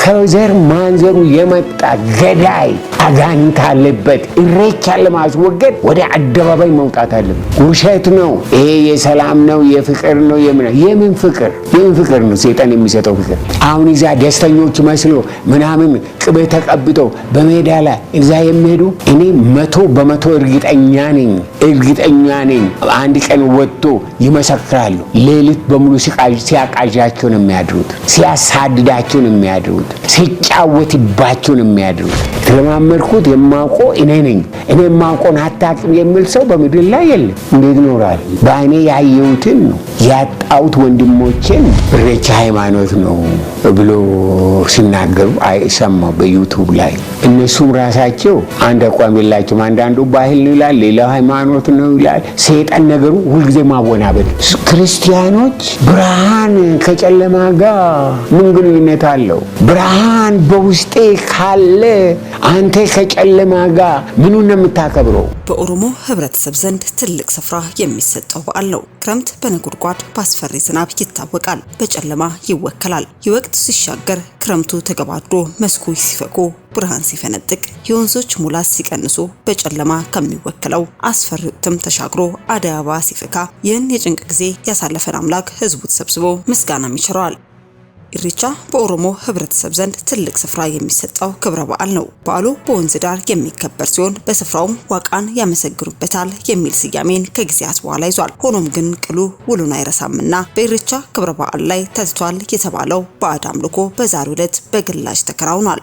ከዘር ማንዘሩ የመጣ ገዳይ አጋንንት አለበት። ኢሬቻን ለማስወገድ ወደ አደባባይ መውጣት አለበት። ውሸት ነው ይሄ፣ የሰላም ነው፣ የፍቅር ነው። የምን ፍቅር ነው? ሰይጣን የሚሰጠው ፍቅር። አሁን እዛ ደስተኞች መስሎ ምናምን ቅቤ ተቀብተው በሜዳ ላይ እዛ የሚሄዱ እኔ 100% እርግጠኛ ነኝ አንድ ቀን ወጥቶ ይመሰክራሉ። ሌሊት በሙሉ ሲያቃዣቸው ነው የሚያድሩት፣ ሲያሳድዳቸው ነው የሚያድሩት፣ ሲጫወትባቸው ነው የሚያድሩት። ስለማመልኩት የማውቀው እኔ ነኝ። እኔ የማውቀውን አታውቅም የሚል ሰው በምድር ላይ የለም። እንዴት ይኖራል? በእኔ ያየሁትን ነው ያጣሁት። ወንድሞቼን ኢሬቻ ሃይማኖት ነው ብሎ ሲናገሩ ሰማሁ በዩቱብ ላይ። እነሱም ራሳቸው አንድ አቋም የላቸውም። አንዳንዱ ባህል ነው ይላል፣ ሌላው ሃይማኖት ነው ይላል። ሰይጣን ነገሩ ሁልጊዜ ማወናበድ። ክርስቲያኖች ብርሃን ከጨለማ ጋር ምን ግንኙነት አለው? ብርሃን በውስጤ ካለ አንተ ከጨለማ ጋር ምኑን ነው የምታከብረው? በኦሮሞ ህብረተሰብ ዘንድ ትልቅ ስፍራ የሚሰጠው በዓል ነው። ክረምት በነጎድጓድ በአስፈሪ ዝናብ ይታወቃል፣ በጨለማ ይወከላል። የወቅት ሲሻገር ክረምቱ ተገባዶ መስኩ ሲፈኩ ብርሃን ሲፈነጥቅ የወንዞች ሙላት ሲቀንሱ በጨለማ ከሚወከለው አስፈሪ ወቅትም ተሻግሮ አደይ አበባ ሲፈካ ይህን የጭንቅ ጊዜ ያሳለፈን አምላክ ህዝቡ ተሰብስቦ ምስጋናም ይቸረዋል። ኢሬቻ በኦሮሞ ህብረተሰብ ዘንድ ትልቅ ስፍራ የሚሰጠው ክብረ በዓል ነው። በዓሉ በወንዝ ዳር የሚከበር ሲሆን በስፍራውም ዋቃን ያመሰግኑበታል የሚል ስያሜን ከጊዜያት በኋላ ይዟል። ሆኖም ግን ቅሉ ውሉን አይረሳምና በኢሬቻ ክብረ በዓል ላይ ተትቷል የተባለው ባዕድ አምልኮ በዛሬው ዕለት በግላጭ ተከናውኗል።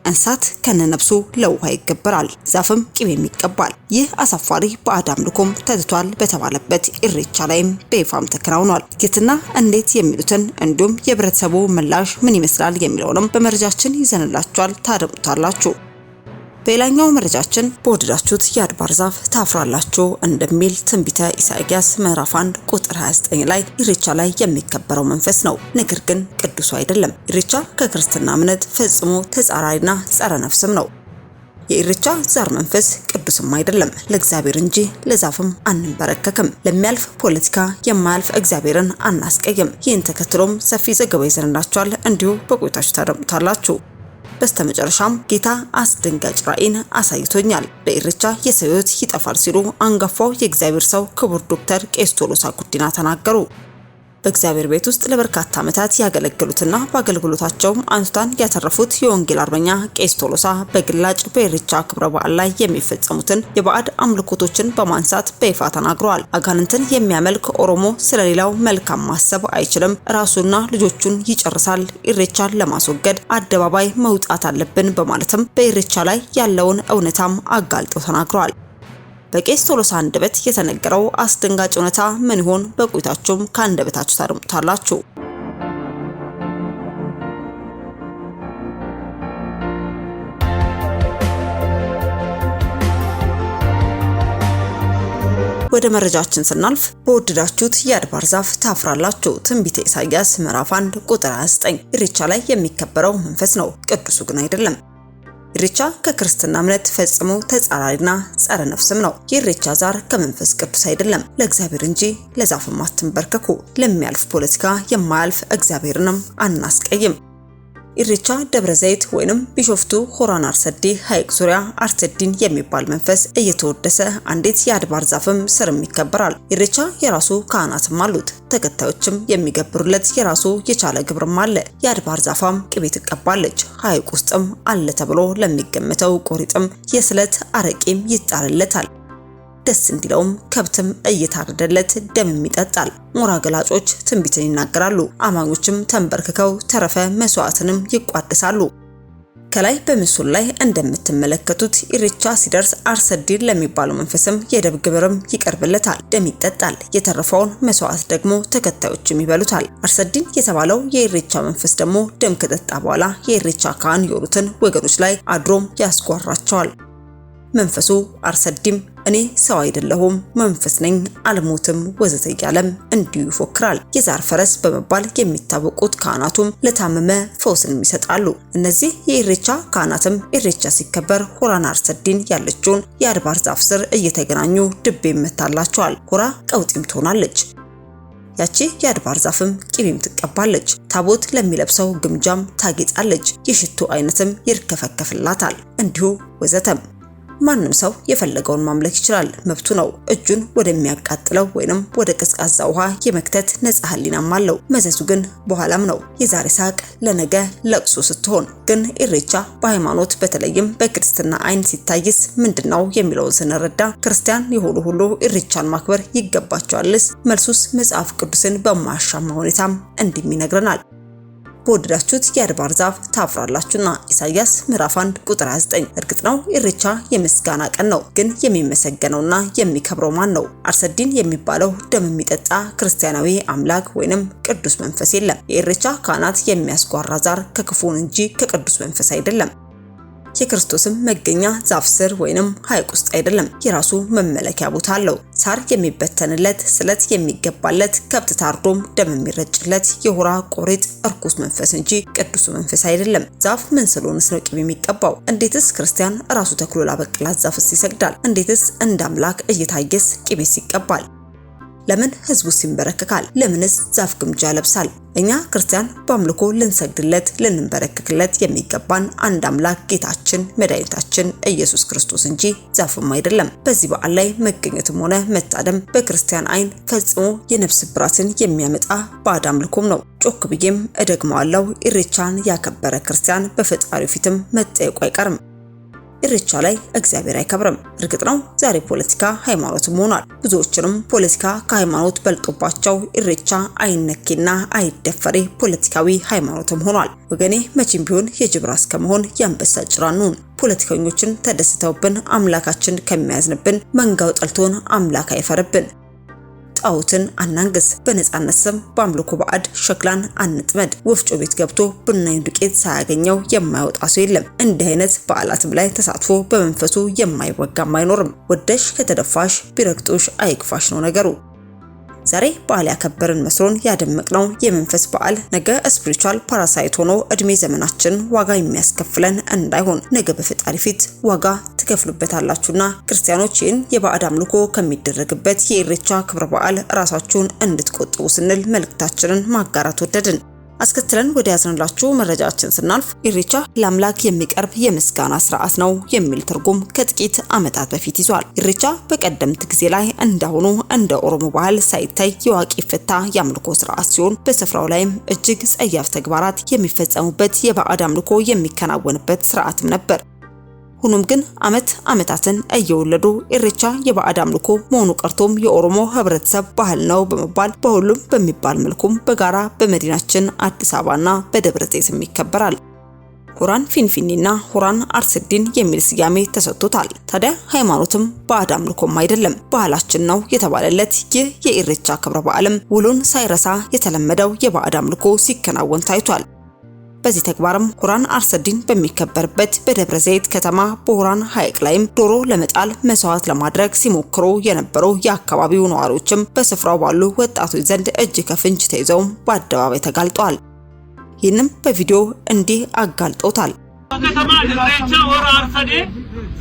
እንስሳት ከነነፍሱ ለውሃ ይገበራል፣ ዛፍም ቅቤም ይቀባል። ይህ አሳፋሪ ባዕድ አምልኮም ተትቷል በተባለበት ኢሬቻ ላይም በይፋም ተከናውኗል። የትና እንዴት የሚሉትን እንዲሁም የህብረተሰቡ ምላሽ ምን ይመስላል የሚለውንም በመረጃችን ይዘንላችኋል፣ ታደምጡታላችሁ። በሌላኛው መረጃችን በወደዳችሁት የአድባር ዛፍ ታፍራላችሁ እንደሚል ትንቢተ ኢሳይያስ ምዕራፍ 1 ቁጥር 29 ላይ ኢሬቻ ላይ የሚከበረው መንፈስ ነው። ነገር ግን ቅዱሱ አይደለም። ኢሬቻ ከክርስትና እምነት ፈጽሞ ተጻራሪና ጸረ ነፍስም ነው። የኢሬቻ ዛር መንፈስ ቅዱስም አይደለም። ለእግዚአብሔር እንጂ ለዛፍም አንበረከክም። ለሚያልፍ ፖለቲካ የማያልፍ እግዚአብሔርን አናስቀይም። ይህን ተከትሎም ሰፊ ዘገባ ይዘንላችኋል፣ እንዲሁ በቆይታችሁ ታደምጡታላችሁ። በስተመጨረሻም ጌታ አስደንጋጭ ራእይን አሳይቶኛል፣ በኢሬቻ የሰው ሕይወት ይጠፋል ሲሉ አንጋፋው የእግዚአብሔር ሰው ክቡር ዶክተር ቄስ ቶሎሳ ጉዲና ተናገሩ። በእግዚአብሔር ቤት ውስጥ ለበርካታ ዓመታት ያገለገሉትና በአገልግሎታቸውም አንቱታን ያተረፉት የወንጌል አርበኛ ቄስ ቶሎሳ በግላጭ በኢሬቻ ክብረ በዓል ላይ የሚፈጸሙትን የባዕድ አምልኮቶችን በማንሳት በይፋ ተናግረዋል። አጋንንትን የሚያመልክ ኦሮሞ ስለሌላው መልካም ማሰብ አይችልም፣ ራሱና ልጆቹን ይጨርሳል። ኢሬቻን ለማስወገድ አደባባይ መውጣት አለብን በማለትም በኢሬቻ ላይ ያለውን እውነታም አጋልጠው ተናግረዋል። በቄስ ቶሎሳ አንደበት የተነገረው አስደንጋጭ እውነታ ምን ይሆን? በቆይታችሁም ከአንደበታችሁ ታደምጡታላችሁ። ወደ መረጃችን ስናልፍ በወደዳችሁት የአድባር ዛፍ ታፍራላችሁ ትንቢተ ኢሳይያስ ምዕራፍ 1 ቁጥር 29 ኢሬቻ ላይ የሚከበረው መንፈስ ነው፣ ቅዱሱ ግን አይደለም። ኢሬቻ ከክርስትና እምነት ፈጽሞ ተጻራሪና ጸረ ነፍስም ነው። የኢሬቻ ዛር ከመንፈስ ቅዱስ አይደለም። ለእግዚአብሔር እንጂ ለዛፍም አትንበርከኩ። ለሚያልፍ ፖለቲካ የማያልፍ እግዚአብሔርንም አናስቀይም። ኢሬቻ ደብረ ዘይት ወይንም ቢሾፍቱ ሆራን አርሰዲ ሐይቅ ዙሪያ አርሰዲን የሚባል መንፈስ እየተወደሰ አንዴት የአድባር ዛፍም ስርም ይከበራል። ኢሬቻ የራሱ ካህናትም አሉት፣ ተከታዮችም የሚገብሩለት የራሱ የቻለ ግብርም አለ። የአድባር ዛፋም ቅቤ ትቀባለች። ሐይቅ ውስጥም አለ ተብሎ ለሚገመተው ቆሪጥም የስለት አረቂም ይጣልለታል። ደስ እንዲለውም ከብትም እየታረደለት ደምም ይጠጣል። ሞራ ገላጮች ትንቢትን ይናገራሉ። አማኞችም ተንበርክከው ተረፈ መስዋዕትንም ይቋደሳሉ። ከላይ በምስሉ ላይ እንደምትመለከቱት ኢሬቻ ሲደርስ አርሰዲን ለሚባለው መንፈስም የደም ግብርም ይቀርብለታል፣ ደም ይጠጣል። የተረፈውን መስዋዕት ደግሞ ተከታዮችም ይበሉታል። አርሰዲን የተባለው የኢሬቻ መንፈስ ደግሞ ደም ከጠጣ በኋላ የኢሬቻ ካህን የሆኑትን ወገኖች ላይ አድሮም ያስጓራቸዋል። መንፈሱ አርሰዲም እኔ ሰው አይደለሁም መንፈስ ነኝ አልሞትም ወዘተ እያለም እንዲሁ ይፎክራል። የዛር ፈረስ በመባል የሚታወቁት ካህናቱም ለታመመ ፈውስን ይሰጣሉ። እነዚህ የኢሬቻ ካህናትም ኢሬቻ ሲከበር ሆራን አርሰዲን ያለችውን የአድባር ዛፍ ስር እየተገናኙ ድቤ ይመታላቸዋል። ሆራ ቀውጢም ትሆናለች። ያቺ የአድባር ዛፍም ቅቤም ትቀባለች። ታቦት ለሚለብሰው ግምጃም ታጌጣለች። የሽቱ አይነትም ይርከፈከፍላታል። እንዲሁ ወዘተም። ማንም ሰው የፈለገውን ማምለክ ይችላል፣ መብቱ ነው። እጁን ወደሚያቃጥለው ወይንም ወደ ቀዝቃዛ ውሃ የመክተት ነፃ ህሊናም አለው። መዘዙ ግን በኋላም ነው። የዛሬ ሳቅ ለነገ ለቅሶ ስትሆን ግን ኢሬቻ በሃይማኖት በተለይም በክርስትና አይን ሲታይስ ምንድነው የሚለውን ስንረዳ ክርስቲያን የሆኑ ሁሉ ኢሬቻን ማክበር ይገባቸዋልስ? መልሱስ መጽሐፍ ቅዱስን በማያሻማ ሁኔታም እንዲህ ይነግረናል። በወደዳችሁት የአድባር ዛፍ ታፍራላችሁና ኢሳይያስ ምዕራፍ 1 ቁጥር 29። እርግጥ ነው ኢሬቻ የምስጋና ቀን ነው። ግን የሚመሰገነውና የሚከብረው ማን ነው? አርሰዲን የሚባለው ደም የሚጠጣ ክርስቲያናዊ አምላክ ወይንም ቅዱስ መንፈስ የለም። የኢሬቻ ካህናት የሚያስጓራ ዛር ከክፉን እንጂ ከቅዱስ መንፈስ አይደለም። የክርስቶስም መገኛ ዛፍ ስር ወይንም ሐይቅ ውስጥ አይደለም። የራሱ መመለኪያ ቦታ አለው። ሳር የሚበተንለት፣ ስለት የሚገባለት፣ ከብት ታርዶም ደም የሚረጭለት የሆራ ቆሪጥ እርኩስ መንፈስ እንጂ ቅዱስ መንፈስ አይደለም። ዛፍ ምን ስለሆነስ ነው ቅቤ የሚቀባው? እንዴትስ ክርስቲያን ራሱ ተክሎ ላበቅላት ዛፍስ ይሰግዳል? እንዴትስ እንደ አምላክ እየታየስ ቅቤስ ይቀባል? ለምን ህዝቡስ ይንበረከካል? ለምንስ ዛፍ ግምጃ ለብሳል? እኛ ክርስቲያን በአምልኮ ልንሰግድለት ልንበረከክለት የሚገባን አንድ አምላክ ጌታችን መድኃኒታችን ኢየሱስ ክርስቶስ እንጂ ዛፍም አይደለም። በዚህ በዓል ላይ መገኘትም ሆነ መታደም በክርስቲያን አይን ፈጽሞ የነፍስ ብራትን የሚያመጣ ባዕድ አምልኮም ነው። ጮክ ብዬም እደግመዋለሁ፣ ኢሬቻን ያከበረ ክርስቲያን በፈጣሪው ፊትም መጠየቁ አይቀርም። ኢሬቻ ላይ እግዚአብሔር አይከብርም። እርግጥ ነው ዛሬ ፖለቲካ ሃይማኖትም ሆኗል። ብዙዎችንም ፖለቲካ ከሃይማኖት በልጦባቸው ኢሬቻ አይነኬና አይደፈሬ ፖለቲካዊ ሃይማኖትም ሆኗል። ወገኔ መቼም ቢሆን የጅብ ራስ ከመሆን የአንበሳ ጭራ እንሁን። ፖለቲከኞችን ተደስተውብን አምላካችን ከሚያዝንብን፣ መንጋው ጠልቶን አምላክ አይፈርብን። ጣዖትን አናንግስ። በነጻነት ስም በአምልኮ ባዕድ ሸክላን አንጥመድ። ወፍጮ ቤት ገብቶ ቡናኝ ዱቄት ሳያገኘው የማይወጣ ሰው የለም። እንዲህ አይነት በዓላትም ላይ ተሳትፎ በመንፈሱ የማይወጋም አይኖርም። ወደሽ ከተደፋሽ ቢረግጦሽ አይክፋሽ ነው ነገሩ። ዛሬ በዓል ያከበርን መስሎን ያደመቅነው የመንፈስ በዓል ነገ ስፒሪቹዋል ፓራሳይት ሆኖ እድሜ ዘመናችን ዋጋ የሚያስከፍለን እንዳይሆን ነገ በፈጣሪ ፊት ዋጋ ትከፍሉበታላችሁና ክርስቲያኖች ይህን የባዕድ አምልኮ ከሚደረግበት የኢሬቻ ክብረ በዓል ራሳችሁን እንድትቆጥቡ ስንል መልእክታችንን ማጋራት ወደድን። አስከትለን ወደ ያዝንላችሁ መረጃችን ስናልፍ ኢሬቻ ለአምላክ የሚቀርብ የምስጋና ስርዓት ነው የሚል ትርጉም ከጥቂት ዓመታት በፊት ይዟል። ኢሬቻ በቀደምት ጊዜ ላይ እንዳሁኑ እንደ ኦሮሞ ባህል ሳይታይ የዋቂ ፍታ የአምልኮ ስርዓት ሲሆን በስፍራው ላይም እጅግ ጸያፍ ተግባራት የሚፈጸሙበት የባዕድ አምልኮ የሚከናወንበት ስርዓትም ነበር። ሆኖም ግን ዓመታትን እየወለዱ ኢሬቻ የባዕድ አምልኮ መሆኑ ቀርቶም የኦሮሞ ህብረተሰብ ባህል ነው በመባል በሁሉም በሚባል መልኩም በጋራ በመዲናችን አዲስ አበባና በደብረ ዘይትም ይከበራል። ሆራን ፊንፊኔና ሆራን አርሰዲን የሚል ስያሜ ተሰጥቶታል። ታዲያ ሃይማኖትም ባዕድ አምልኮም አይደለም፣ ባህላችን ነው የተባለለት ይህ የኢሬቻ ክብረ በዓልም ውሉን ሳይረሳ የተለመደው የባዕድ አምልኮ ሲከናወን ታይቷል። በዚህ ተግባርም ሆራን አርሰዲን በሚከበርበት በደብረ ዘይት ከተማ በሆራን ሐይቅ ላይም ዶሮ ለመጣል መስዋዕት ለማድረግ ሲሞክሩ የነበሩ የአካባቢው ነዋሪዎችም በስፍራው ባሉ ወጣቶች ዘንድ እጅ ከፍንጅ ተይዘው በአደባባይ ተጋልጠዋል። ይህንም በቪዲዮ እንዲህ አጋልጠውታል። ከተማ ኢሬቻ ሆራ አርሰዴ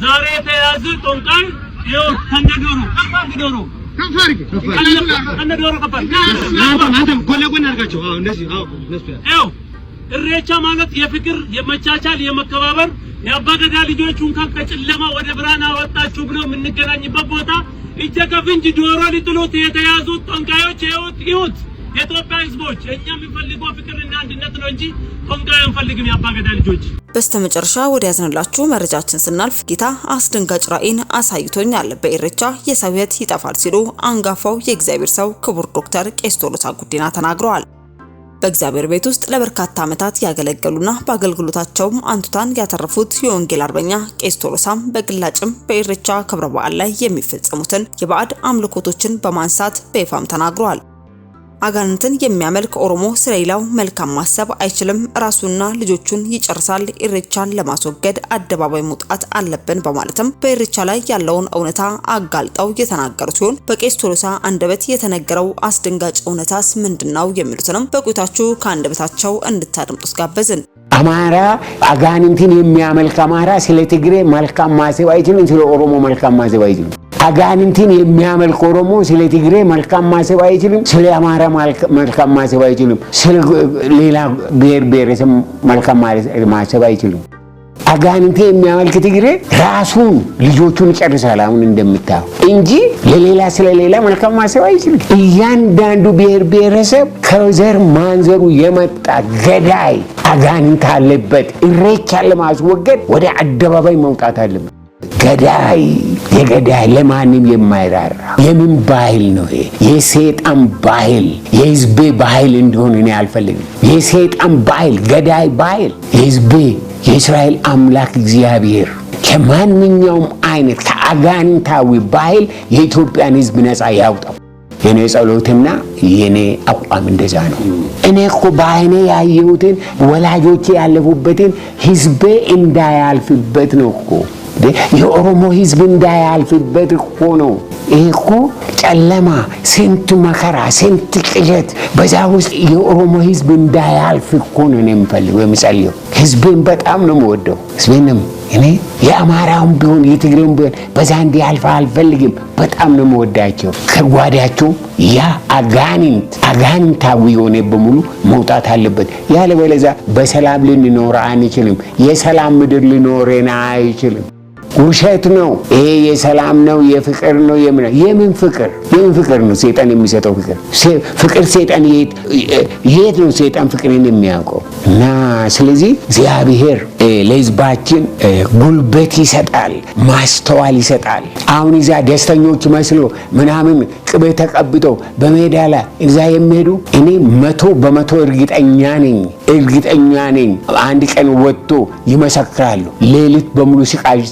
ዛሬ ተያዙ ጦንቃይ ይው ከነዶሮ ኢሬቻ ማለት የፍቅር የመቻቻል የመከባበር የአባገዳ ልጆች እንኳን ከጨለማ ወደ ብርሃን አወጣችሁ ብለው የምንገናኝበት ቦታ እጀ ከፍንጅ ዶሮ ሊጥሉት የተያዙት ጦንቃዮች ይሁት የኢትዮጵያ ህዝቦች እኛ የምንፈልገው ፍቅርና አንድነት ነው እንጂ ጦንቃይ አንፈልግም። የአባገዳ ልጆች በስተመጨረሻ ወደ ያዝንላችሁ መረጃችን ስናልፍ ጌታ አስደንጋጭ ራእይን አሳይቶኛል፣ በኢሬቻ የሰው ሕይወት ይጠፋል ሲሉ አንጋፋው የእግዚአብሔር ሰው ክቡር ዶክተር ቄስ ቶሎሳ ጉዲና ተናግረዋል። በእግዚአብሔር ቤት ውስጥ ለበርካታ ዓመታት ያገለገሉና በአገልግሎታቸውም አንቱታን ያተረፉት የወንጌል አርበኛ ቄስ ቶሎሳም በግላጭም በኢሬቻ ክብረ በዓል ላይ የሚፈጸሙትን የባዕድ አምልኮቶችን በማንሳት በይፋም ተናግረዋል። አጋንንትን የሚያመልክ ኦሮሞ ስለሌላው መልካም ማሰብ አይችልም፣ ራሱና ልጆቹን ይጨርሳል። ኢሬቻን ለማስወገድ አደባባይ መውጣት አለብን በማለትም በኢሬቻ ላይ ያለውን እውነታ አጋልጠው የተናገሩ ሲሆን በቄስ ቶሎሳ አንደበት የተነገረው አስደንጋጭ እውነታስ ምንድነው የሚሉትንም በቆይታችሁ ከአንደበታቸው እንድታደምጡት ጋበዝን። አማራ አጋንንትን የሚያመልክ አማራ ስለ ትግሬ መልካም ማሰብ አይችልም፣ ስለ ኦሮሞ መልካም ማሰብ አይችልም። አጋንንትን የሚያመልክ ኦሮሞ ስለ ትግሬ መልካም ማሰብ አይችልም፣ ስለ አማራ መልካም ማሰብ አይችልም፣ ስለ ሌላ ብሔር ብሔረሰብ መልካም ማሰብ አይችልም። አጋንንት የሚያመልክ ትግሬ ራሱን ልጆቹን ይጨርሳል አሁን እንደምታው እንጂ ለሌላ ስለሌላ መልካም ማሰብ አይችልም። እያንዳንዱ ብሔር ብሔረሰብ ከዘር ማንዘሩ የመጣ ገዳይ አጋንንት አለበት። ኢሬቻን ለማስወገድ ወደ አደባባይ መውጣት አለበት። ገዳይ የገዳይ ለማንም የማይራራ የምን ባህል ነው ይሄ? የሰይጣን ባህል፣ የህዝቤ ባህል እንደሆነ እኔ አልፈልግም። የሰይጣን ባህል፣ ገዳይ ባህል። የህዝቤ የእስራኤል አምላክ እግዚአብሔር ከማንኛውም አይነት ከአጋንንታዊ ባህል የኢትዮጵያን ህዝብ ነፃ ያውጣው። የኔ ጸሎትና የኔ አቋም እንደዛ ነው። እኔ እኮ በአይኔ ያየሁትን ወላጆቼ ያለፉበትን ህዝቤ እንዳያልፍበት ነው እኮ የኦሮሞ ህዝብ እንዳያልፍበት እኮ ነው። ይሄ እኮ ጨለማ፣ ስንት መከራ፣ ስንት ቅዠት በዛ ውስጥ የኦሮሞ ህዝብ እንዳያልፍ እኮ ነው እኔ የምፈልገው የምጸልየው። ህዝቤን በጣም ነው የምወደው። ህዝቤንም እኔ የአማራውም ቢሆን የትግሬውም ቢሆን በዛ እንዲያልፍ አልፈልግም። በጣም ነው የምወዳቸው። ከጓዳቸው ያ አጋንንታዊ የሆነ በሙሉ መውጣት አለበት። ያለበለዚያ በሰላም ልንኖር አንችልም። የሰላም ምድር ሊኖረን አይችልም። ውሸት ነው ይሄ። የሰላም ነው የፍቅር ነው የምን ፍቅር ነው? ሰይጣን የሚሰጠው ፍቅር ሰይጣን የት ነው ሰይጣን ፍቅርን የሚያውቀው? እና ስለዚህ እግዚአብሔር ለህዝባችን ጉልበት ይሰጣል፣ ማስተዋል ይሰጣል። አሁን እዛ ደስተኞች መስሎ ምናምን ቅቤ ተቀብተው በሜዳ ላይ እዛ የሚሄዱ እኔ 100% እርግጠኛ ነኝ አንድ ቀን ወጥቶ ይመሰክራሉ። ሌሊት በሙሉ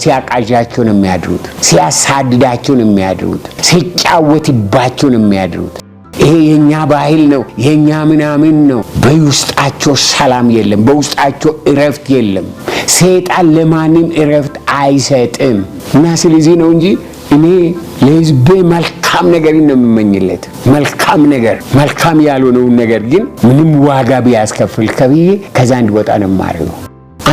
ሲያቃዣቸው ነው የሚያድሩት፣ ሲያሳድዳቸው ነው የሚያድሩት፣ ሲጫወትባቸው ነው የሚያድሩት። ይሄ የኛ ባህል ነው፣ የኛ ምናምን ነው። በውስጣቸው ሰላም የለም፣ በውስጣቸው እረፍት የለም። ሰይጣን ለማንም እረፍት አይሰጥም። እና ስለዚህ ነው እንጂ እኔ ለህዝቤ መልካም ነገር ነው የምመኝለት። መልካም ያልሆነውን ነገር ግን ምንም ዋጋ ቢያስከፍል ከብዬ ከዛ እንዲወጣ ነው የማደርገው።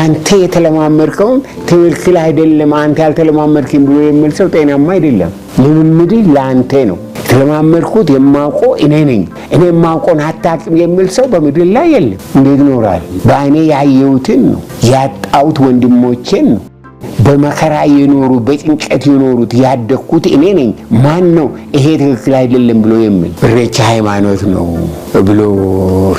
አንተ የተለማመድከውን ትክክል አይደለም፣ አንተ ያልተለማመድከኝ ብሎ የሚል ሰው ጤናማ አይደለም። ልምምድ ለአንተ ነው። የተለማመድኩት የማውቀው እኔ ነኝ፣ እኔ የማውቀውን አታውቅም የሚል ሰው በምድር ላይ የለም። እንዴት ይኖራል? በአይኔ ያየሁትን ነው ያጣሁት፣ ወንድሞቼን ነው በመከራ የኖሩ በጭንቀት የኖሩት ያደግኩት እኔ ነኝ። ማን ነው ይሄ ትክክል አይደለም ብሎ የሚል? ኢሬቻ ሃይማኖት ነው ብሎ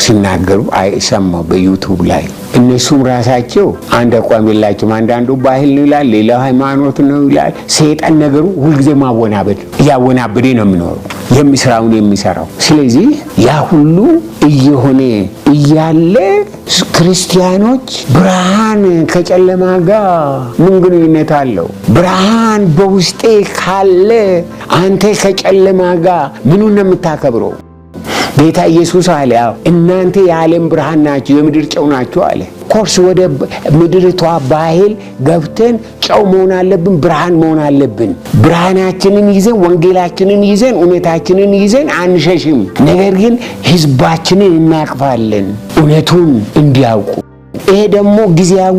ሲናገሩ አይሰማው በዩቲዩብ ላይ። እነሱም ራሳቸው አንድ አቋም የላቸውም። አንዳንዱ ባህል ነው ይላል፣ ሌላ ሃይማኖት ነው ይላል። ሰይጣን ነገሩ ሁልጊዜ ማወናበድ፣ እያወናበደ ነው የሚኖረው የሚሰራው። ስለዚህ ያ ሁሉ እየሆነ እያለ ክርስቲያኖች ብርሃን ከጨለማ ጋር ምን ግንኙነት አለው? ብርሃን በውስጤ ካለ አንተ ከጨለማ ጋር ምኑን ነው የምታከብረው? ጌታ ኢየሱስ አለ እናንተ የዓለም ብርሃን ናችሁ፣ የምድር ጨው ናችሁ አለ። ኮርስ ወደ ምድርቷ ባህል ገብተን ጨው መሆን አለብን፣ ብርሃን መሆን አለብን። ብርሃናችንን ይዘን ወንጌላችንን ይዘን እውነታችንን ይዘን አንሸሽም። ነገር ግን ህዝባችንን እናቅፋለን እውነቱን እንዲያውቁ። ይሄ ደግሞ ጊዜያዊ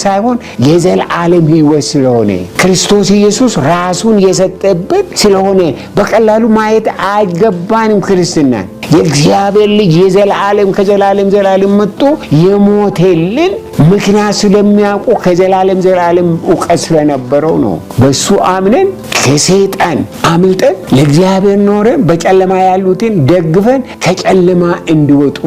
ሳይሆን የዘላለም ህይወት ስለሆነ ክርስቶስ ኢየሱስ ራሱን የሰጠበት ስለሆነ በቀላሉ ማየት አይገባንም። ክርስትና የእግዚአብሔር ልጅ የዘላለም ከዘላለም ዘላለም መጥቶ የሞተልን ምክንያት ስለሚያውቁ ከዘላለም ዘላለም እውቀት ስለነበረው ነው። በሱ አምነን ከሰይጣን አምልጠን ለእግዚአብሔር ኖረን በጨለማ ያሉትን ደግፈን ከጨለማ እንዲወጡ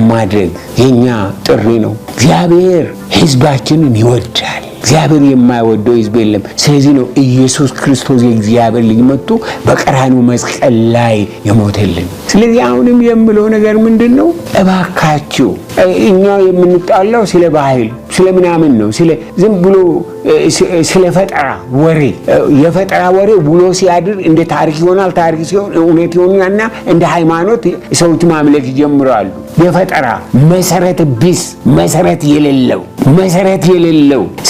ማድረግ የኛ ጥሪ ነው። እግዚአብሔር ህዝባችንን ይወዳል። እግዚአብሔር የማይወደው ህዝብ የለም። ስለዚህ ነው ኢየሱስ ክርስቶስ የእግዚአብሔር ልጅ መጥቶ በቀራንዮ መስቀል ላይ የሞተልን። ስለዚህ አሁንም የምለው ነገር ምንድነው? እባካችሁ እኛ የምንጣላው ስለ ባህል ስለ ምናምን ነው፣ ዝም ብሎ ስለ ፈጠራ ወሬ። የፈጠራ ወሬ ውሎ ሲያድር እንደ ታሪክ ይሆናል። ታሪክ ሲሆን እውነት ይሆናልና እንደ ሃይማኖት ሰዎች ማምለክ ይጀምራሉ። የፈጠራ መሰረት ቢስ መሰረት የሌለው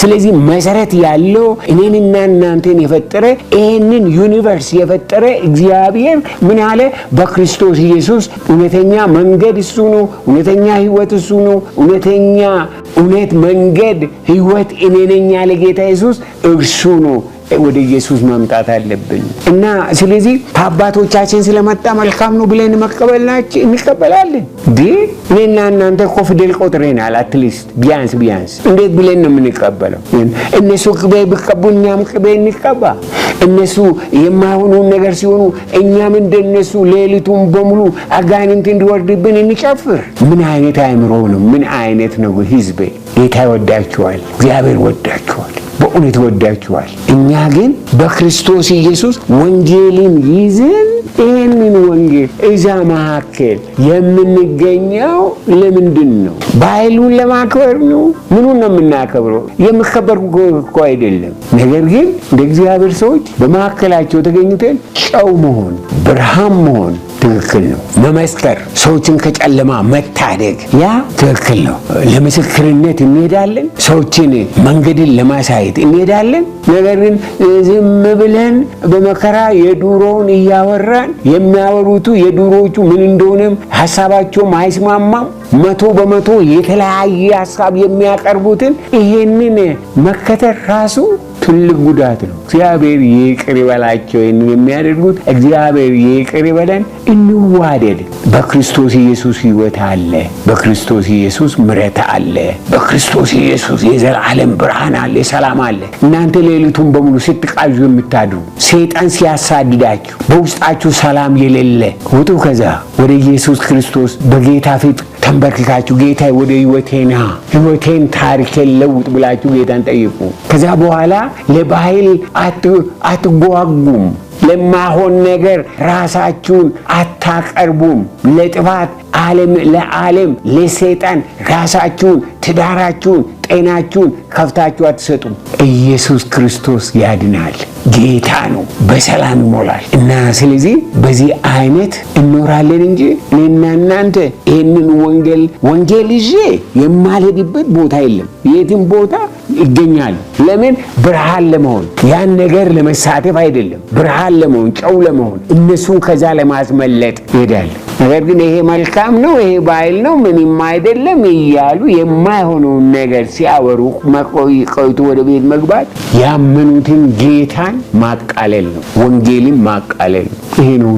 ስለዚህ መሰረት ያለው እኔንና እናንተን የፈጠረ ይሄንን ዩኒቨርስ የፈጠረ እግዚአብሔር ምን አለ? በክርስቶስ ኢየሱስ እውነተኛ መንገድ እሱ ነው፣ እውነተኛ ህይወት እሱ ነው። እውነት መንገድ ህይወት እኔ ነኝ ያለ ጌታ ኢየሱስ እርሱ ነው። ወደ ኢየሱስ መምጣት አለብን እና ስለዚህ ከአባቶቻችን ስለመጣ መልካም ነው ብለን እንቀበላለን። እኔና እናንተ እኮ ፊደል ቆጥረናል። አትሊስት ቢያንስ እንዴት ብለን ነው የምንቀበለው? እነሱ ቅቤ ቢቀቡ እኛም ቅቤ እንቀባ። እነሱ የማይሆኑን ነገር ሲሆኑ እኛም እንደነሱ ሌሊቱን በሙሉ አጋንንት እንዲወርድብን እንጨፍር? ምን አይነት አእምሮ ነው? ምን አይነት ነው? ህዝቤ ጌታ ይወዳችኋል፣ እግዚአብሔር ይወዳችኋል፣ በእውነት ይወዳችኋል። እኛ ግን በክርስቶስ ኢየሱስ ወንጌልን ይዘን ይህንን ወንጌል እዛ መካከል የምንገኘው ለምንድን ነው? በኃይሉን ለማክበር ነው? ምኑን ነው የምናከብረው? የሚከበር እኮ አይደለም። ነገር ግን እንደ እግዚአብሔር ሰዎች በመካከላቸው ተገኝተን ጨው መሆን፣ ብርሃን መሆን ትክክል ነው። መመስከር፣ ሰዎችን ከጨለማ መታደግ፣ ያ ትክክል ነው። ለምስክርነት እንሄዳለን። ሰዎችን መንገድን ለማሳየት እንሄዳለን። ነገር ግን ዝም ብለን በመከራ የዱሮውን እያወራን የሚያወሩቱ የዱሮዎቹ ምን እንደሆነም ሀሳባቸውም አይስማማም። 100% የተለያየ ሀሳብ የሚያቀርቡትን ይሄንን መከተል ራሱ ትልቅ ጉዳት ነው። እግዚአብሔር ይቅር ይበላቸው። ይህንን የሚያደርጉት እግዚአብሔር ይቅር ይበለን። እንዋደድ። በክርስቶስ ኢየሱስ ሕይወት አለ። በክርስቶስ ኢየሱስ ምሕረት አለ። በክርስቶስ ኢየሱስ የዘላለም ብርሃን አለ፣ ሰላም አለ። እናንተ ሌሊቱን በሙሉ ስትቃዡ የምታድሩ ሰይጣን ሲያሳድዳችሁ በውስጣችሁ ሰላም የሌለ ውጡ። ከዛ ወደ ኢየሱስ ክርስቶስ በጌታ ፊት ተንበርክካችሁ ጌታ ወደ ሕይወቴና ሕይወቴን ታሪኬን ለውጥ ብላችሁ ጌታን ጠይቁ። ከዛ በኋላ ለባህል አትጓጉም። ለማሆን ነገር ራሳችሁን አታቀርቡም። ለጥፋት ለዓለም ለሰይጣን ራሳችሁን፣ ትዳራችሁን፣ ጤናችሁን ከፍታችሁ አትሰጡም። ኢየሱስ ክርስቶስ ያድናል። ጌታ ነው፣ በሰላም ይሞላል። እና ስለዚህ በዚህ አይነት እንኖራለን እንጂ እኔና እናንተ ይህንን ወንጌል ይዤ የማልሄድበት ቦታ የለም። የትም ቦታ ይገኛሉ። ለምን? ብርሃን ለመሆን፣ ያን ነገር ለመሳተፍ አይደለም፣ ብርሃን ለመሆን፣ ጨው ለመሆን፣ እነሱን ከዛ ለማስመለጥ ይሄዳል። ነገር ግን ይሄ መልካም ነው፣ ይሄ ባህል ነው፣ ምንም አይደለም እያሉ የማይሆነውን ነገር ሲያወሩ ቆይቶ ወደ ቤት መግባት ያመኑትን ጌታን ማቃለል ነው፣ ወንጌልን ማቃለል ነው። ይሄ ነው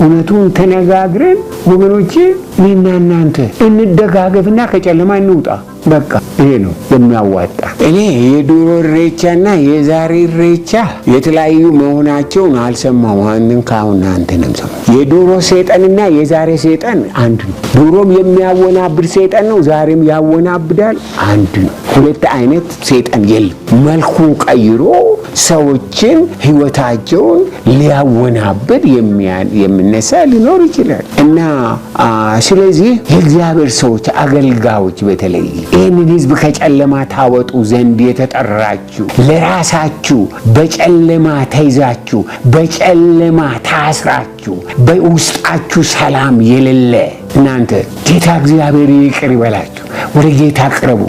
እውነቱን ተነጋግረን ወገኖቼ፣ እኔና እናንተ እንደጋገፍና ከጨለማ እንውጣ። በቃ ይሄ ነው የሚያዋጣ። እኔ የድሮ ኢሬቻና የዛሬ ኢሬቻ የተለያዩ መሆናቸውን አልሰማሁም። አንተን ካሁን አንተንም ሰማ። የድሮ ሰይጣንና የዛሬ ሰይጣን አንድ ነው። ድሮም የሚያወናብድ ሰይጣን ነው፣ ዛሬም ያወናብዳል። አንድ ነው። ሁለት አይነት ሰይጣን የለም። መልኩን ቀይሮ ሰዎችን ህይወታቸውን ሊያወናብድ የሚነሳ ሊኖር ይችላል እና ስለዚህ የእግዚአብሔር ሰዎች አገልጋዮች በተለይ ይህንን ህዝብ ከጨለማ ታወጡ ዘንድ የተጠራችሁ ለራሳችሁ በጨለማ ተይዛችሁ በጨለማ ታስራችሁ በውስጣችሁ ሰላም የሌለ እናንተ ጌታ እግዚአብሔር ይቅር ይበላችሁ። ወደ ጌታ ቅረቡ።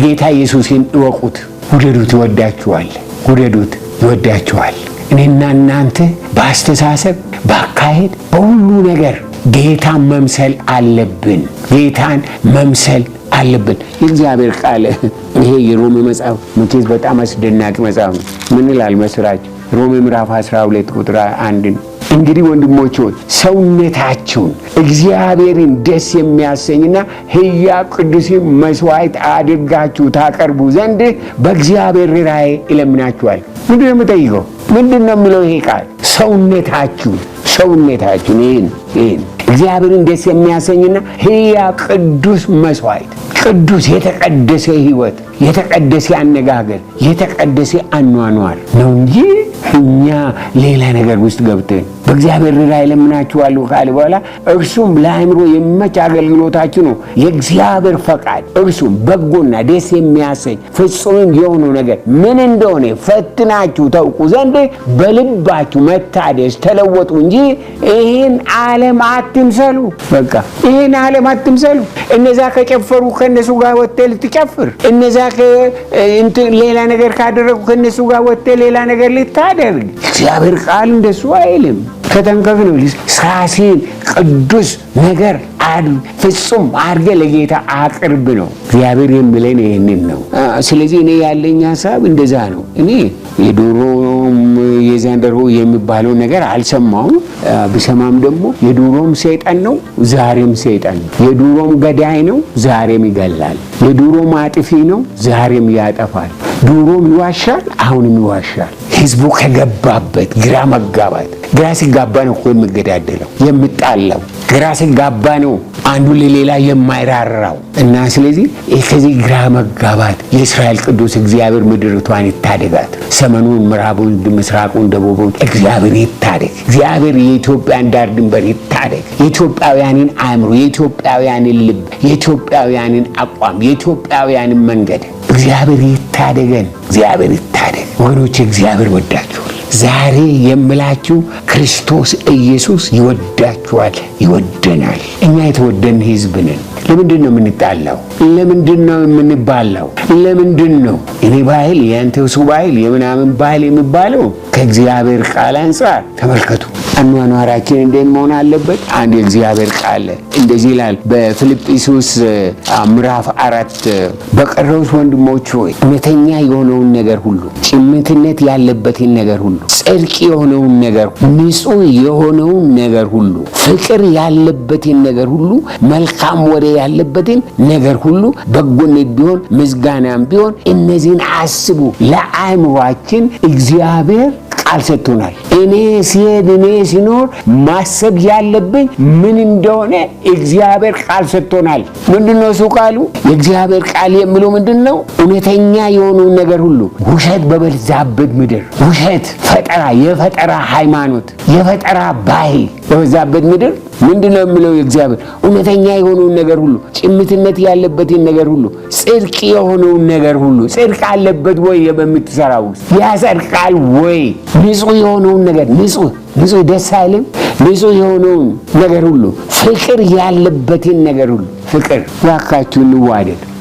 ጌታ ኢየሱስን እወቁት። ውደዱት፣ ይወዳችኋል። ውደዱት፣ ይወዳችኋል። እኔና እናንተ በአስተሳሰብ በአካሄድ በሁሉ ነገር ጌታን መምሰል አለብን። ጌታን መምሰል አለብን። የእግዚአብሔር ቃል ይሄ የሮሜ መጽሐፍ መቼስ በጣም አስደናቂ መጽሐፍ ነው። ምን ይላል መስራች? ሮሜ ምዕራፍ 12 ቁጥር 1 እንግዲህ ወንድሞች ሆይ ሰውነታችሁን እግዚአብሔርን ደስ የሚያሰኝና ሕያው ቅዱስ መስዋዕት አድርጋችሁ ታቀርቡ ዘንድ በእግዚአብሔር ራእይ ይለምናችኋል። ምንድን ነው የምጠይቀው? ምንድን ነው የሚለው ይሄ ቃል? ሰውነታችሁን ይህን እግዚአብሔርን ደስ የሚያሰኝና ሕያው ቅዱስ መስዋዕት፣ ቅዱስ የተቀደሰ ሕይወት፣ የተቀደሰ አነጋገር፣ የተቀደሰ አኗኗር ነው እንጂ እኛ ሌላ ነገር ውስጥ ገብተን በእግዚአብሔር ራእይ ለምናችኋለሁ ካለ በኋላ እርሱም ለአእምሮ የሚመች አገልግሎታችሁ ነው የእግዚአብሔር ፈቃድ፣ እርሱም በጎና ደስ የሚያሰኝ ፍጹምም የሆነው ነገር ምን እንደሆነ ፈትናችሁ ታውቁ ዘንድ በልባችሁ መታደስ ተለወጡ እንጂ ይህን ዓለም አትምሰሉ። በቃ ይህን ዓለም አትምሰሉ። እነዛ ከጨፈሩ ከነሱ ጋር ወጥተህ ልትጨፍር፣ እነዛ ሌላ ነገር ካደረጉ ከነሱ ጋር ወጥተህ ሌላ ነገር ልታደርግ እግዚአብሔር ቃል እንደሱ አይልም። ከተንከፍ ነው ራስህን ቅዱስ ነገር ፍጹም አድርገህ ለጌታ አቅርብ ነው እግዚአብሔር የሚለን ይህንን ነው። ስለዚህ እኔ ያለኝ ሀሳብ እንደዛ ነው። እኔ የድሮ የዘንድሮ የሚባለው ነገር አልሰማውም። ብሰማም ደግሞ የዱሮም ሰይጣን ነው፣ ዛሬም ሰይጣን ነው። የዱሮም ገዳይ ነው፣ ዛሬም ይገላል። የዱሮም አጥፊ ነው፣ ዛሬም ያጠፋል። ዱሮም ይዋሻል፣ አሁንም ይዋሻል። ህዝቡ ከገባበት ግራ መጋባት፣ ግራ ሲጋባ ነው እኮ የሚገዳደለው የሚጣላው፣ ግራ ሲጋባ ነው አንዱ ለሌላ የማይራራው። እና ስለዚህ ከዚህ ግራ መጋባት የእስራኤል ቅዱስ እግዚአብሔር ምድርቷን ይታደጋት። ሰሜኑን፣ ምዕራቡን፣ ምስራቁን፣ ደቡቡን እግዚአብሔር ይታደግ። እግዚአብሔር የኢትዮጵያን ዳር ድንበር ይታደግ። የኢትዮጵያውያንን አእምሮ፣ የኢትዮጵያውያንን ልብ፣ የኢትዮጵያውያንን አቋም፣ የኢትዮጵያውያንን መንገድ እግዚአብሔር ይታደገን። እግዚአብሔር ይታደግ። ወገኖች እግዚአብሔር ወዳችኋል። ዛሬ የምላችሁ ክርስቶስ ኢየሱስ ይወዳችኋል፣ ይወደናል። እኛ የተወደን ህዝብ ነን። ለምንድን ነው የምንጣላው? ለምንድን ነው የምንባላው? ለምንድን ነው እኔ ባህል ያንተው ሱ ባህል የምናምን ባህል የሚባለው? ከእግዚአብሔር ቃል አንፃር ተመልከቱ። አኗኗራችን እንዴት መሆን አለበት? አንድ የእግዚአብሔር ቃል እንደዚህ ይላል በፊልጵስዩስ ምዕራፍ 4 በቀረውስ ወንድሞች ሆይ እውነተኛ የሆነውን ነገር ሁሉ፣ ጭምትነት ያለበትን ነገር ሁሉ፣ ጽድቅ የሆነውን ነገር፣ ንጹሕ የሆነውን ነገር ሁሉ፣ ፍቅር ያለበትን ነገር ሁሉ፣ መልካም ወሬ ያለበትን ነገር ሁሉ፣ በጎነት ቢሆን ምስጋናም ቢሆን እነዚህን አስቡ። ለአእምሯችን እግዚአብሔር ቃል ሰጥቶናል። እኔ ሲሄድ እኔ ሲኖር ማሰብ ያለብኝ ምን እንደሆነ እግዚአብሔር ቃል ሰጥቶናል። ምንድነው እሱ ቃሉ? የእግዚአብሔር ቃል የሚለው ምንድነው? እውነተኛ የሆነውን ነገር ሁሉ፣ ውሸት በበዛበት ምድር፣ ውሸት፣ ፈጠራ፣ የፈጠራ ሃይማኖት፣ የፈጠራ ባህል በበዛበት ምድር ምንድነው የሚለው የእግዚአብሔር? እውነተኛ የሆነውን ነገር ሁሉ፣ ጭምትነት ያለበትን ነገር ሁሉ፣ ጽድቅ የሆነውን ነገር ሁሉ። ጽድቅ አለበት ወይ? በምትሰራው ውስጥ ያጸድቃል ወይ? ንጹሕ የሆነውን ነገር፣ ንጹሕ ደስ አይልም? ንጹሕ የሆነውን ነገር ሁሉ፣ ፍቅር ያለበትን ነገር ሁሉ። ፍቅር ዋካችሁ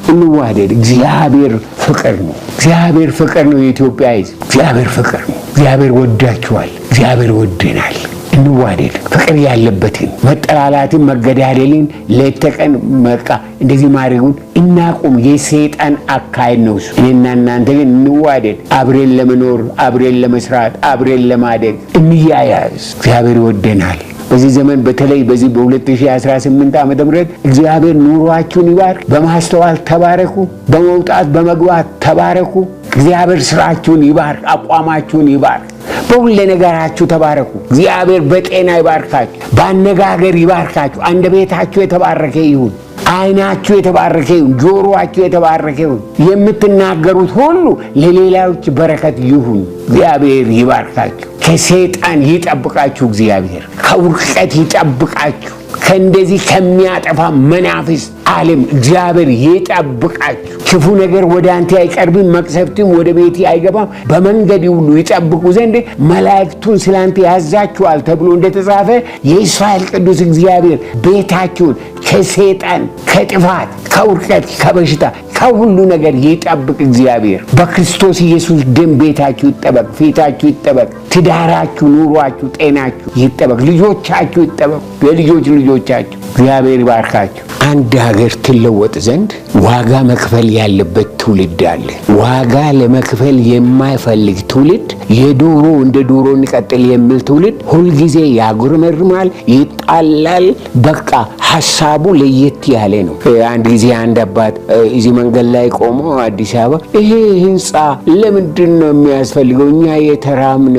እንዋደድ። እግዚአብሔር ፍቅር ነው። እግዚአብሔር ፍቅር ነው። የኢትዮጵያ ሕዝብ እግዚአብሔር ፍቅር ነው። እግዚአብሔር ወዳችኋል። እግዚአብሔር ወደናል። እንዋደድ። ፍቅር ያለበትን መጠላላትን፣ መገዳደልን፣ ሌት ተቀን መቃ እንደዚህ ማድረጉን እናቁም። የሰይጣን አካሄድ ነው እሱ። እኔና እናንተ ግን እንዋደድ። አብሬን ለመኖር፣ አብሬን ለመስራት፣ አብሬን ለማደግ እንያያዝ። እግዚአብሔር ይወደናል። በዚህ ዘመን በተለይ በዚህ በ2018 ዓመተ ምህረት እግዚአብሔር ኑሯችሁን ይባርክ። በማስተዋል ተባረኩ። በመውጣት በመግባት ተባረኩ። እግዚአብሔር ስራችሁን ይባርክ። አቋማችሁን ይባርክ። በሁሉ ነገራችሁ ተባረኩ። እግዚአብሔር በጤና ይባርካችሁ፣ በአነጋገር ይባርካችሁ። አንደበታችሁ የተባረከ ይሁን። ዓይናችሁ የተባረከ ይሁን። ጆሮአችሁ የተባረከ ይሁን። የምትናገሩት ሁሉ ለሌላዎች በረከት ይሁን። እግዚአብሔር ይባርካችሁ። ከሰይጣን ይጠብቃችሁ። እግዚአብሔር ከውርቀት ይጠብቃችሁ። ከእንደዚህ ከሚያጠፋ መናፍስት ዓለም እግዚአብሔር ይጠብቃችሁ። ክፉ ነገር ወደ አንተ አይቀርብም፣ መቅሰፍትም ወደ ቤት አይገባም። በመንገድ ሁሉ ይጠብቁ ዘንድ መላእክቱን ስላንተ ያዛችኋል ተብሎ እንደተጻፈ የእስራኤል ቅዱስ እግዚአብሔር ቤታችሁን ከሰይጣን፣ ከጥፋት፣ ከውርቀት፣ ከበሽታ፣ ከሁሉ ነገር ይጠብቅ። እግዚአብሔር በክርስቶስ ኢየሱስ ደም ቤታችሁ ይጠበቅ፣ ፊታችሁ ይጠበቅ፣ ትዳራችሁ፣ ኑሯችሁ፣ ጤናችሁ ይጠበቅ፣ ልጆቻችሁ ይጠበቅ፣ የልጆች ልጆቻችሁ። እግዚአብሔር ይባርካችሁ። አንድ ሀገር ትለወጥ ዘንድ ዋጋ መክፈል ያለበት ትውልድ አለ። ዋጋ ለመክፈል የማይፈልግ ትውልድ፣ የዶሮ እንደ ዶሮ እንቀጥል የሚል ትውልድ ሁልጊዜ ያጉረመርማል፣ ይጣላል። በቃ ሀሳቡ ለየት ያለ ነው። አንድ ጊዜ አንድ አባት እዚህ መንገድ ላይ ቆሞ አዲስ አበባ ይሄ ህንፃ ለምንድን ነው የሚያስፈልገው? እኛ የተራምን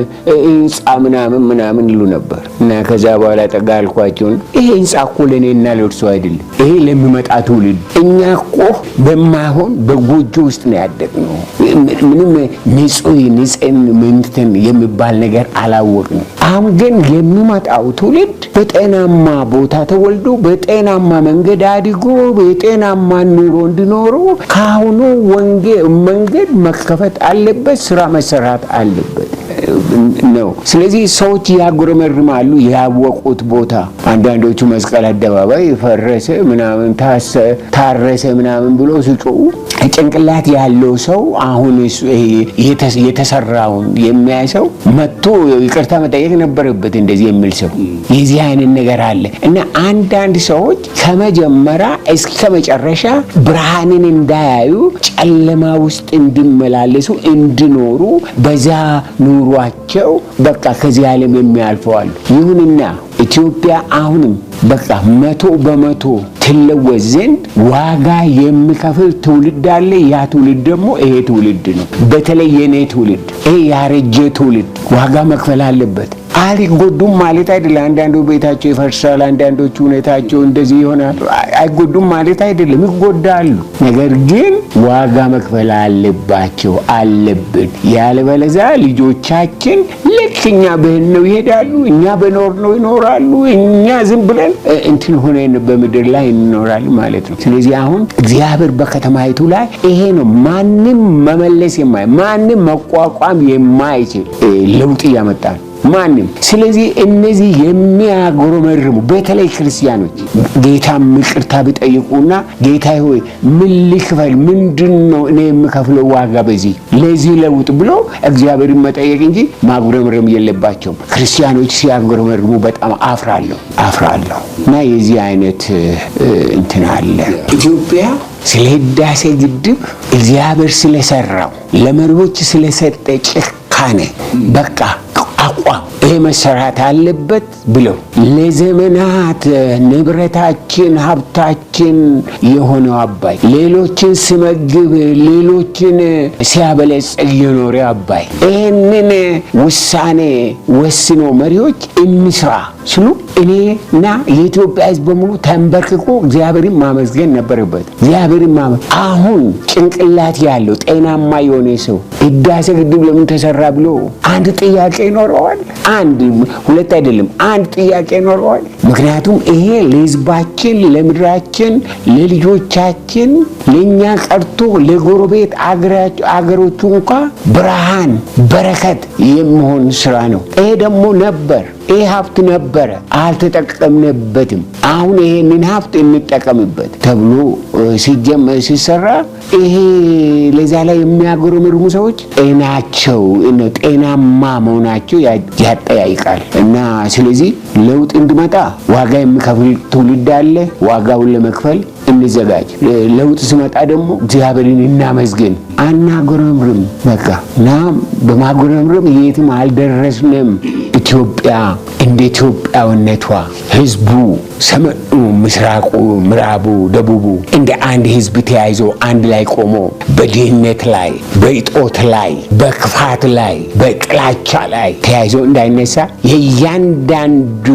ህንፃ ምናምን ይሉ ነበር። እና ከዛ በኋላ ጠጋ አልኳቸውን ይሄ ህንፃ እኮ ለእኔና ለእርሱ አይደለም፣ ይሄ ለሚመጣ ትውልድ። እኛ እኮ በማይሆን በጎጆ ውስጥ ነው ያደግነው። ምንም ንጽህና የሚባል ነገር አላወቅንም። አሁን ግን የሚመጣው ትውልድ በጤናማ ቦታ ተወልዶ በጤናማ መንገድ አድጎ በጤናማ ኑሮ እንዲኖሩ ከአሁኑ መንገድ መከፈት አለበት፣ ስራ መሰራት አለበት ነው። ስለዚህ ሰዎች ያጉረመርማሉ። ያወቁት ቦታ አንዳንዶቹ መስቀል አደባባይ ፈረሰ ምናምን ታረሰ ምናምን ብሎ ሲጮሁ ጭንቅላት ያለው ሰው አሁን የተሰራውን የሚያይ ሰው መጥቶ ይቅርታ መጠየቅ ነበረበት። እንደዚህ የሚል ሰው የዚህ አይነት ነገር አለ እና አንዳንድ ሰዎች ከመጀመሪያ እስከ መጨረሻ ብርሃንን እንዳያዩ ጨለማ ውስጥ እንዲመላለሱ እንዲኖሩ በዛ ኑሯ አልፏቸው በቃ ከዚህ ዓለም የሚያልፈዋል። ይሁንና ኢትዮጵያ አሁንም በቃ 100% ትለወጥ ዘንድ ዋጋ የሚከፍል ትውልድ አለ። ያ ትውልድ ደግሞ ይሄ ትውልድ ነው። በተለይ የኔ ትውልድ፣ ይሄ ያረጀ ትውልድ ዋጋ መክፈል አለበት። አይጎዱም ማለት አይደለም። አንዳንዱ ቤታቸው ይፈርሳል፣ አንዳንዶቹ ሁኔታቸው እንደዚህ ይሆናል። አይጎዱም ማለት አይደለም፣ ይጎዳሉ። ነገር ግን ዋጋ መክፈል አለብን። ያለበለዚያ ልጆቻችን ልክ እኛ በህነው ይሄዳሉ፣ እኛ በኖርነው ይኖራሉ። እኛ ዝም ብለን እንትን ሆነን በምድር ላይ እንኖራለን ማለት ነው። ስለዚህ አሁን እግዚአብሔር በከተማይቱ ላይ ይሄ ነው ማንም መመለስ ማንም መቋቋም የማይችል ለውጥ እያመጣ ነው ማንም። ስለዚህ እነዚህ የሚያጎረመርሙ በተለይ ክርስቲያኖች ጌታም ይቅርታ ቢጠይቁና ጌታ ሆይ ምን ልክፈል፣ ምንድነው እኔ የምከፍለው ዋጋ በዚህ ለዚህ ለውጥ ብሎ እግዚአብሔርን መጠየቅ እንጂ ማጉረምረም የለባቸውም። ክርስቲያኖች ሲያጎረመርሙ በጣም አፍራለሁ እና የዚህ አይነት እንትን አለ። ኢትዮጵያ ስለ ህዳሴ ግድብ እግዚአብሔር ስለሰራው ለመሪዎች ስለሰጠ ጭካኔ በቃ አቋም ይሄ መሰራት አለበት ብለው ለዘመናት ንብረታችን ሀብታችን የሆነው አባይ ሌሎችን ሲመግብ ሌሎችን ሲያበለጽግ የኖረ አባይ ይህንን ውሳኔ ወስኖ መሪዎች እንስራ ስሉ እኔና የኢትዮጵያ ሕዝብ በሙሉ ተንበርክኮ እግዚአብሔርን ማመስገን ነበረበት። እግዚአብሔርን አሁን ጭንቅላት ያለው ጤናማ የሆነ ሰው ህዳሴ ግድብ ለምን ተሰራ ብሎ አንድ ጥያቄ ይኖረዋል። አንድ ሁለት አይደለም፣ አንድ ጥያቄ ይኖረዋል። ምክንያቱም ይሄ ለህዝባችን፣ ለምድራችን፣ ለልጆቻችን፣ ለኛ ቀርቶ ለጎረቤት አገሮቹ እንኳ ብርሃን በረከት የሚሆን ስራ ነው። ይሄ ደግሞ ነበር፣ ይሄ ሀብት ነበረ፣ አልተጠቀምንበትም። አሁን ይሄንን ሀብት እንጠቀምበት ተብሎ ሲሰራ ይሄ ለዛ ላይ የሚያጎረምርሙ ሰዎች ጤናማ መሆናቸው ያጠያይቃል። እና ስለዚህ ለውጥ እንዲመጣ ዋጋ የሚከፍል ትውልድ አለ። ዋጋውን ለመክፈል እንዘጋጅ። ለውጥ ሲመጣ ደግሞ እግዚአብሔርን እናመስግን፣ አናጎረምርም። በቃ እና በማጎረምርም የትም አልደረስንም። ኢትዮጵያ እንደ ኢትዮጵያዊነቷ ህዝቡ ሰሜኑ፣ ምስራቁ፣ ምዕራቡ፣ ደቡቡ እንደ አንድ ህዝብ ተያይዞ አንድ ላይ ቆሞ በድህነት ላይ፣ በእጦት ላይ፣ በክፋት ላይ፣ በጥላቻ ላይ ተያይዞ እንዳይነሳ የእያንዳንዱ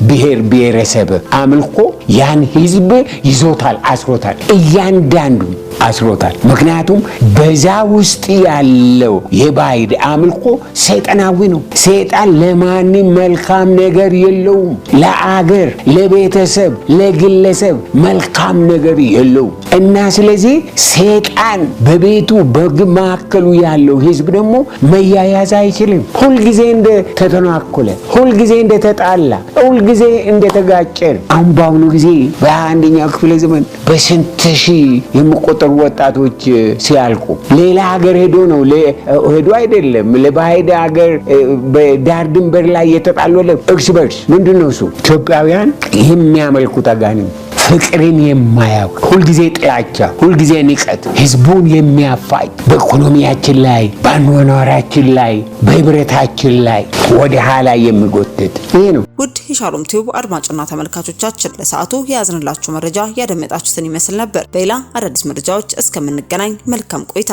ብሔር ብሔረሰብ አምልኮ ያን ህዝብ ይዞታል፣ አስሮታል። እያንዳንዱ አስሮታል። ምክንያቱም በዛ ውስጥ ያለው የባዕድ አምልኮ ሰይጣናዊ ነው። ሰይጣን ለማንም መልካም ነገር የለውም። ለአገር፣ ለቤተሰብ፣ ለግለሰብ መልካም ነገር የለውም እና ስለዚህ ሰይጣን በቤቱ በማዕከሉ ያለው ህዝብ ደግሞ መያያዝ አይችልም። ሁልጊዜ እንደተተናኮለ፣ ሁልጊዜ እንደተጣላ፣ ሁልጊዜ እንደተጋጨ አሁን በአሁኑ ጊዜ በ21ኛው ክፍለ ዘመን በስንት ሺህ የሚቆጠሩ ወጣቶች ሲያልቁ ሌላ ሀገር ሄዶ አይደለም ለባዕድ ሀገር በዳር ድንበር ላይ የተጣሉ እርስ በርስ ምንድነው እሱ ኢትዮጵያውያን የሚያመልኩት አጋንንት ፍቅርን የማያውቅ ሁልጊዜ ጥላቻ፣ ሁልጊዜ ንቀት፣ ህዝቡን የሚያፋጅ በኢኮኖሚያችን ላይ፣ በአኗኗራችን ላይ፣ በህብረታችን ላይ ወደ ኋላ የሚጎትት ይሄ ነው። ውድ የሻሎም ቲዩብ አድማጭና ተመልካቾቻችን ለሰዓቱ የያዝንላችሁ መረጃ ያደመጣችሁትን ይመስል ነበር። በሌላ አዳዲስ መረጃዎች እስከምንገናኝ መልካም ቆይታ